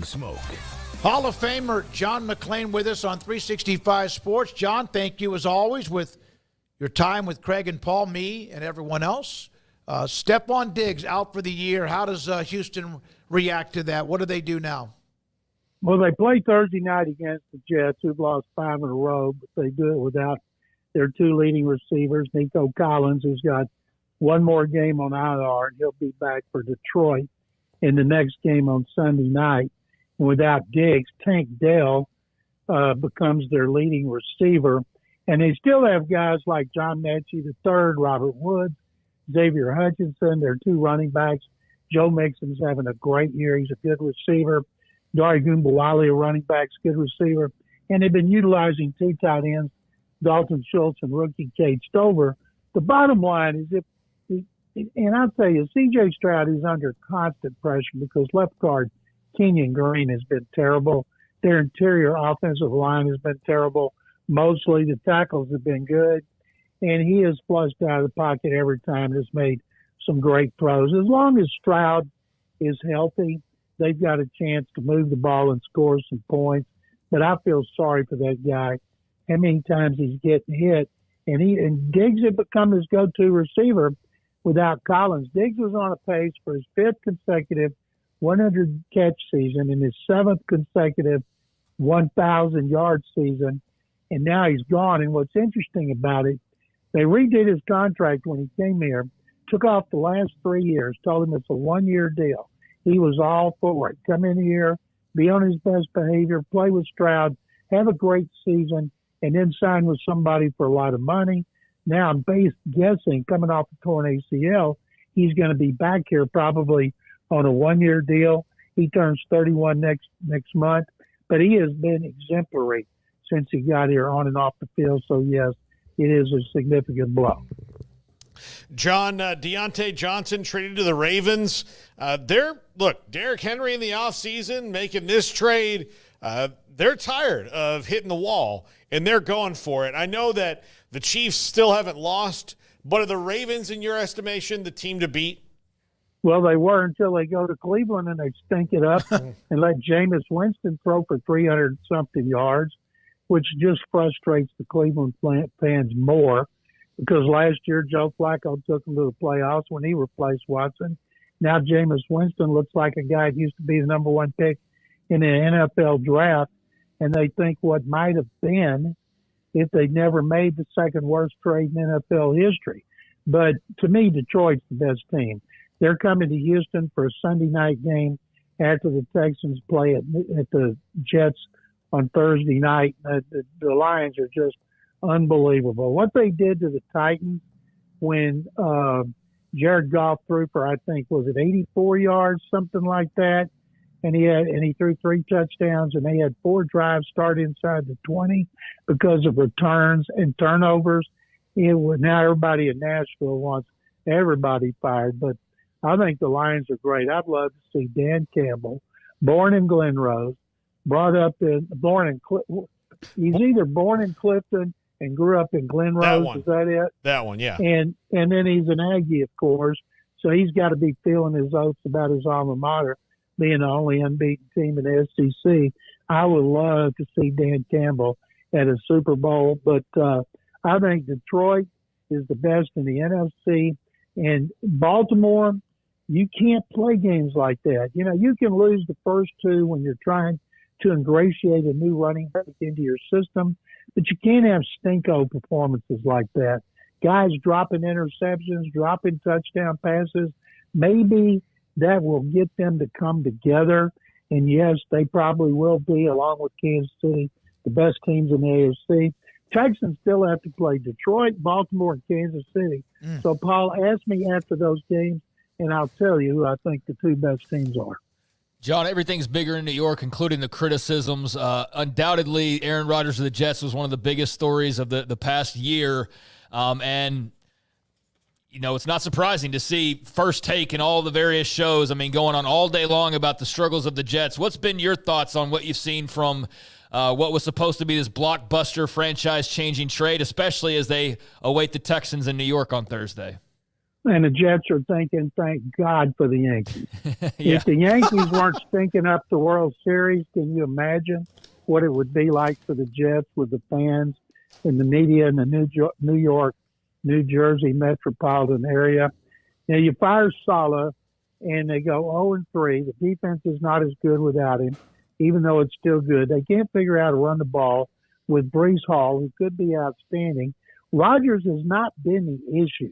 Smoke. Hall of Famer John McClain with us on 365 Sports. John, thank you as always with your time with Craig and Paul, me, and everyone else. Stefon Diggs out for the year. How does Houston react to that? What do they do now? Well, they play Thursday night against the Jets, who've lost 5 in a row, but they do it without their 2 leading receivers, Nico Collins, who's got one more game on IR, and he'll be back for Detroit in the next game on Sunday night. And without Diggs, Tank Dell becomes their leading receiver. And they still have guys like John Mechie III, Robert Woods, Xavier Hutchinson, their 2 running backs. Joe Mixon's having a great year. He's a good receiver. Dari Gumbawale, a running back's good receiver. And they've been utilizing 2 tight ends, Dalton Schultz and rookie Cade Stover. The bottom line is and I'll tell you, CJ Stroud is under constant pressure because left guard Kenyon Green has been terrible. Their interior offensive line has been terrible. Mostly the tackles have been good. And he is flushed out of the pocket every time and has made some great throws. As long as Stroud is healthy, they've got a chance to move the ball and score some points. But I feel sorry for that guy. How many times he's getting hit. And Diggs had become his go-to receiver without Collins. Diggs was on a pace for his 5th consecutive 100-catch season and his 7th consecutive 1,000-yard season, and now he's gone. And what's interesting about it, they redid his contract when he came here, took off the last 3 years, told him it's a 1-year deal. He was all for it. Come in here, be on his best behavior, play with Stroud, have a great season, and then sign with somebody for a lot of money. Now I'm guessing, coming off the torn ACL, he's going to be back here probably on a 1-year deal. He turns 31 next month, but he has been exemplary since he got here on and off the field. So yes, it is a significant blow. John, Deontay Johnson traded to the Ravens. Derrick Henry in the offseason making this trade. They're tired of hitting the wall, and they're going for it. I know that the Chiefs still haven't lost, but are the Ravens, in your estimation, the team to beat? Well, they were until they go to Cleveland and they stink it up and let Jameis Winston throw for 300-something yards, which just frustrates the Cleveland fans more because last year Joe Flacco took them to the playoffs when he replaced Watson. Now Jameis Winston looks like a guy that used to be the number 1 pick in the NFL draft, and they think what might have been if they never made the second worst trade in NFL history. But to me, Detroit's the best team. They're coming to Houston for a Sunday night game after the Texans play at the Jets on Thursday night. The Lions are just unbelievable. What they did to the Titans when Jared Goff threw for, I think, was it 84 yards, something like that, and he threw 3 touchdowns, and they had 4 drives start inside the 20 because of returns and turnovers. Now everybody in Nashville wants everybody fired, but I think the Lions are great. I'd love to see Dan Campbell, born in Glen Rose, he's either born in Clifton and grew up in Glen Rose. Is that it? That one, yeah. And then he's an Aggie, of course, so he's got to be feeling his oats about his alma mater being the only unbeaten team in the SEC. I would love to see Dan Campbell at a Super Bowl, but I think Detroit is the best in the NFC. And Baltimore, you can't play games like that. You know, you can lose the first 2 when you're trying to ingratiate a new running back into your system, but you can't have stinko performances like that. Guys dropping interceptions, dropping touchdown passes. Maybe that will get them to come together. And yes, they probably will be, along with Kansas City, the best teams in the AFC. Texans still have to play Detroit, Baltimore, and Kansas City. So, Paul, ask me after those games, and I'll tell you who I think the 2 best teams are. John, everything's bigger in New York, including the criticisms. Undoubtedly, Aaron Rodgers of the Jets was one of the biggest stories of the past year. And, you know, it's not surprising to see First Take and all the various shows, going on all day long about the struggles of the Jets. What's been your thoughts on what you've seen from what was supposed to be this blockbuster franchise-changing trade, especially as they await the Texans in New York on Thursday? And the Jets are thinking, thank God for the Yankees. Yeah. If the Yankees weren't stinking up the World Series, can you imagine what it would be like for the Jets with the fans and the media in the New York, New Jersey metropolitan area? Now, you fire Saleh, and they go 0-3. The defense is not as good without him, even though it's still good. They can't figure out how to run the ball with Brees Hall, who could be outstanding. Rodgers has not been the issue.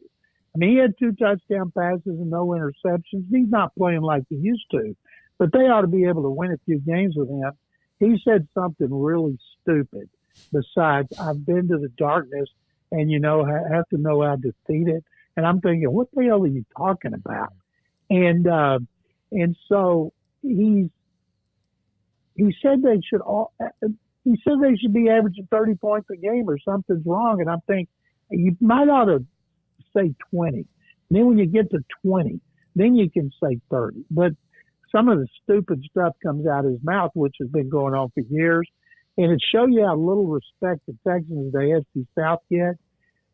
I mean, he had 2 touchdown passes and no interceptions. He's not playing like he used to, but they ought to be able to win a few games with him. He said something really stupid besides, I've been to the darkness and, I have to know how to defeat it. And I'm thinking, what the hell are you talking about? And so he said they should be averaging 30 points a game or something's wrong. And I'm thinking, you might ought to say 20. And then when you get to 20, then you can say 30. But some of the stupid stuff comes out of his mouth, which has been going on for years. And it shows you how little respect the Texans the AFC South get.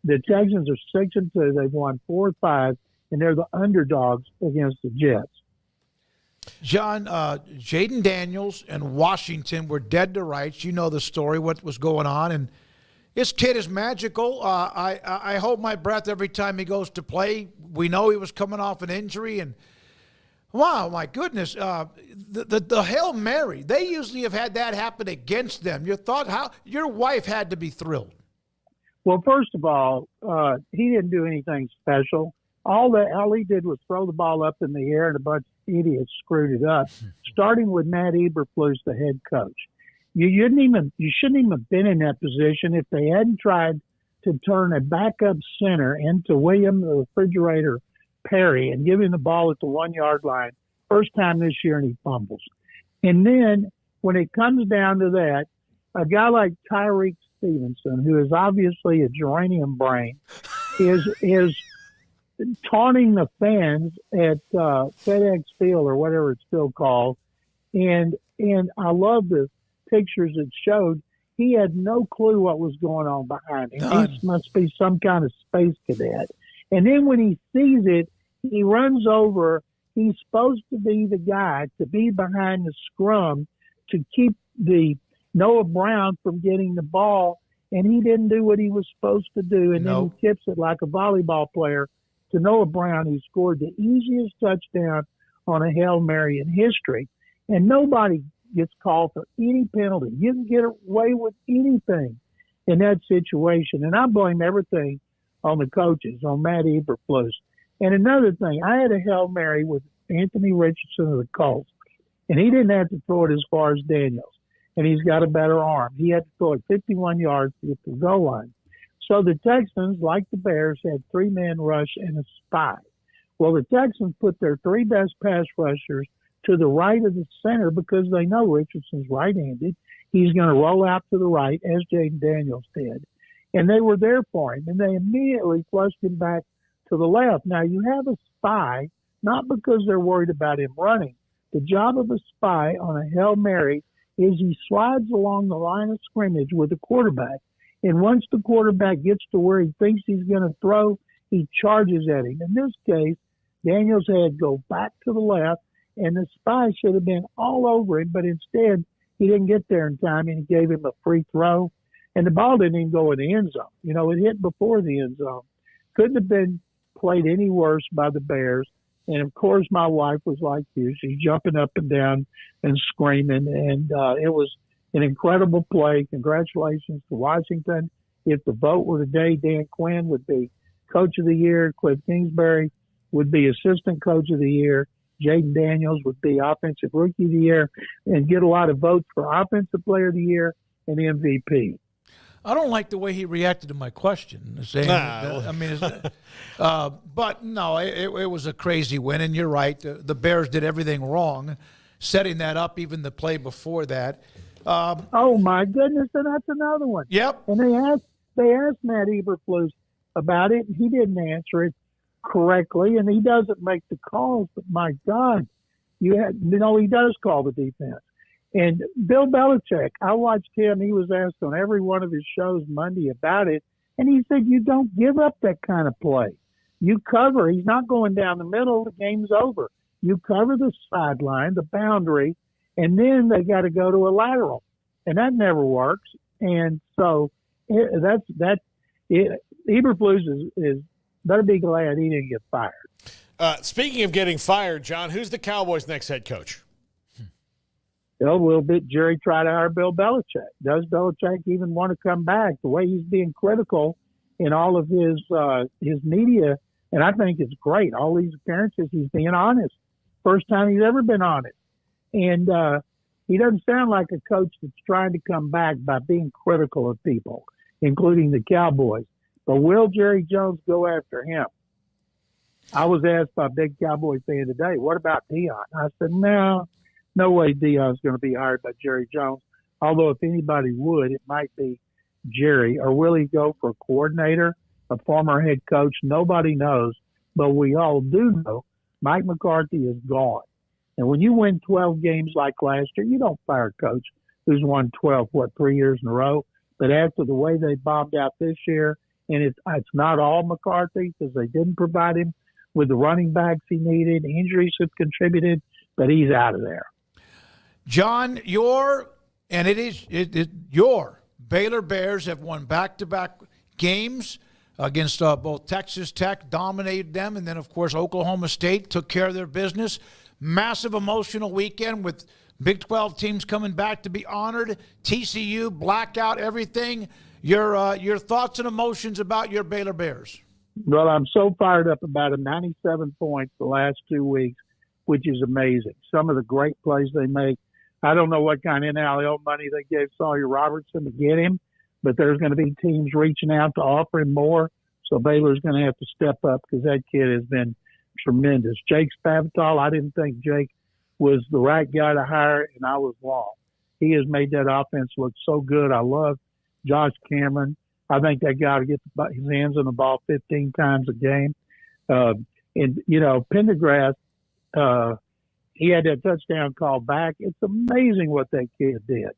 The Texans are 6-2. They've won 4 or 5, and they're the underdogs against the Jets. John, Jaden Daniels and Washington were dead to rights. You know the story, what was going on. And this kid is magical. I hold my breath every time he goes to play. We know he was coming off an injury. And, wow, my goodness, the Hail Mary, they usually have had that happen against them. Your wife had to be thrilled. Well, first of all, he didn't do anything special. All he did was throw the ball up in the air, and a bunch of idiots screwed it up, starting with Matt Eberflus, the head coach. You shouldn't even have been in that position if they hadn't tried to turn a backup center into William the Refrigerator Perry and give him the ball at the 1-yard line. First time this year, and he fumbles. And then when it comes down to that, a guy like Tyreek Stevenson, who is obviously a geranium brain, is taunting the fans at FedEx Field or whatever it's still called. And I love the pictures it showed. He had no clue what was going on behind him. None. He must be some kind of space cadet. And then when he sees it, he runs over. He's supposed to be the guy to be behind the scrum to keep the Noah Brown from getting the ball, and he didn't do what he was supposed to do. And then he tips it like a volleyball player to Noah Brown, who scored the easiest touchdown on a Hail Mary in history. And nobody gets called for any penalty. You can get away with anything in that situation. And I blame everything on the coaches, on Matt Eberflus. And another thing, I had a Hail Mary with Anthony Richardson of the Colts, and he didn't have to throw it as far as Daniels. And he's got a better arm. He had to throw it 51 yards to get to the goal line. So the Texans, like the Bears, had 3-man rush and a spy. Well, the Texans put their 3 best pass rushers to the right of the center because they know Richardson's right-handed. He's going to roll out to the right, as Jaden Daniels did. And they were there for him, and they immediately flushed him back to the left. Now, you have a spy, not because they're worried about him running. The job of a spy on a Hail Mary is he slides along the line of scrimmage with the quarterback. And once the quarterback gets to where he thinks he's going to throw, he charges at him. In this case, Daniels had to go back to the left, and the spy should have been all over him, but instead he didn't get there in time, and he gave him a free throw. And the ball didn't even go in the end zone. You know, it hit before the end zone. Couldn't have been played any worse by the Bears. And, of course, my wife was like you. She's jumping up and down and screaming. And it was an incredible play. Congratulations to Washington. If the vote were today, Dan Quinn would be Coach of the Year. Cliff Kingsbury would be Assistant Coach of the Year. Jaden Daniels would be Offensive Rookie of the Year and get a lot of votes for Offensive Player of the Year and MVP. I don't like the way he reacted to my question. Saying, but no, it was a crazy win, and you're right. The Bears did everything wrong, setting that up, even the play before that. Oh my goodness, and that's another one. Yep. And they asked Matt Eberflus about it, and he didn't answer it correctly, and he doesn't make the calls. But my God, he does call the defense. And Bill Belichick, I watched him. He was asked on every one of his shows Monday about it, and he said, "You don't give up that kind of play. You cover. He's not going down the middle. The game's over. You cover the sideline, the boundary, and then they got to go to a lateral, and that never works. And so Eberflus is better be glad he didn't get fired. Speaking of getting fired, John, who's the Cowboys' next head coach? A little bit, Jerry tried to hire Bill Belichick. Does Belichick even want to come back? The way he's being critical in all of his media, and I think it's great. All these appearances, he's being honest. First time he's ever been honest. And he doesn't sound like a coach that's trying to come back by being critical of people, including the Cowboys. But will Jerry Jones go after him? I was asked by a big Cowboy fan today, what about Dion? I said, no way Dion's going to be hired by Jerry Jones. Although if anybody would, it might be Jerry. Or will he go for a coordinator, a former head coach? Nobody knows. But we all do know Mike McCarthy is gone. And when you win 12 games like last year, you don't fire a coach who's won 12, 3 years in a row. But after the way they bombed out this year, and it's not all McCarthy because they didn't provide him with the running backs he needed. Injuries have contributed, but he's out of there. John, your Baylor Bears have won back-to-back games against both Texas Tech, dominated them, and then, of course, Oklahoma State took care of their business. Massive emotional weekend with Big 12 teams coming back to be honored. TCU, blackout, everything. Your thoughts and emotions about your Baylor Bears? Well, I'm so fired up about it. 97 points the last 2 weeks, which is amazing. Some of the great plays they make. I don't know what kind of NIL money they gave Sawyer Robertson to get him, but there's going to be teams reaching out to offer him more. So Baylor's going to have to step up because that kid has been tremendous. Jake Spavital, I didn't think Jake was the right guy to hire, and I was wrong. He has made that offense look so good. I love Josh Cameron. I think that guy will get his hands on the ball 15 times a game. Pendergrass, he had that touchdown call back. It's amazing what that kid did.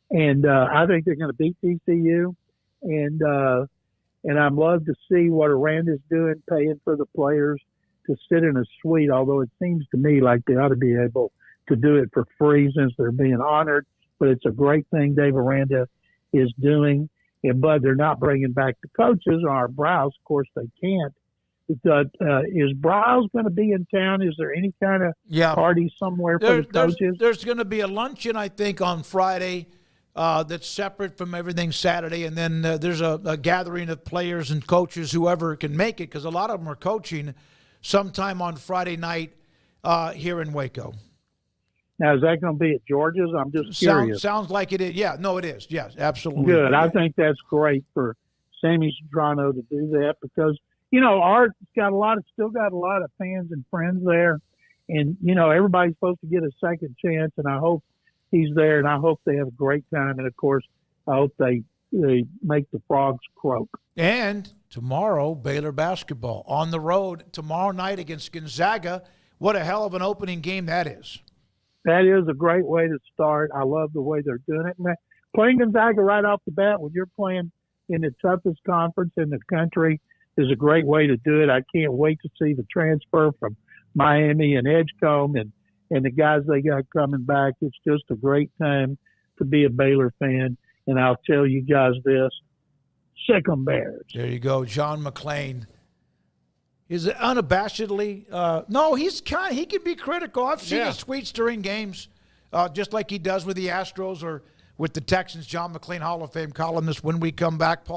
And I think they're going to beat TCU. And I'm love to see what Aranda's doing, paying for the players to sit in a suite, although it seems to me like they ought to be able to do it for free since they're being honored. But it's a great thing Dave Aranda is doing. But they're not bringing back the coaches or Browse. Of course, they can't. Is Browse going to be in town? Is there any kind of party somewhere for the coaches? There's going to be a luncheon, I think, on Friday that's separate from everything Saturday. And then there's a gathering of players and coaches, whoever can make it, because a lot of them are coaching sometime on Friday night here in Waco. Now, is that going to be at Georgia's? I'm just curious. Sounds like it is. Yeah, no, it is. Yes, absolutely. Good. I think that's great for Sammy Sodrano to do that because, Art's still got a lot of fans and friends there. And, everybody's supposed to get a second chance, and I hope he's there, and I hope they have a great time. And, of course, I hope they make the frogs croak. And tomorrow, Baylor basketball on the road tomorrow night against Gonzaga. What a hell of an opening game that is. That is a great way to start. I love the way they're doing it. And playing Gonzaga right off the bat when you're playing in the toughest conference in the country is a great way to do it. I can't wait to see the transfer from Miami and Edgecombe and the guys they got coming back. It's just a great time to be a Baylor fan. And I'll tell you guys this, sick 'em Bears. There you go, John McClain. Is it unabashedly? No, he can be critical. I've seen his tweets during games, just like he does with the Astros or with the Texans. John McClain, Hall of Fame columnist. When we come back, Paul.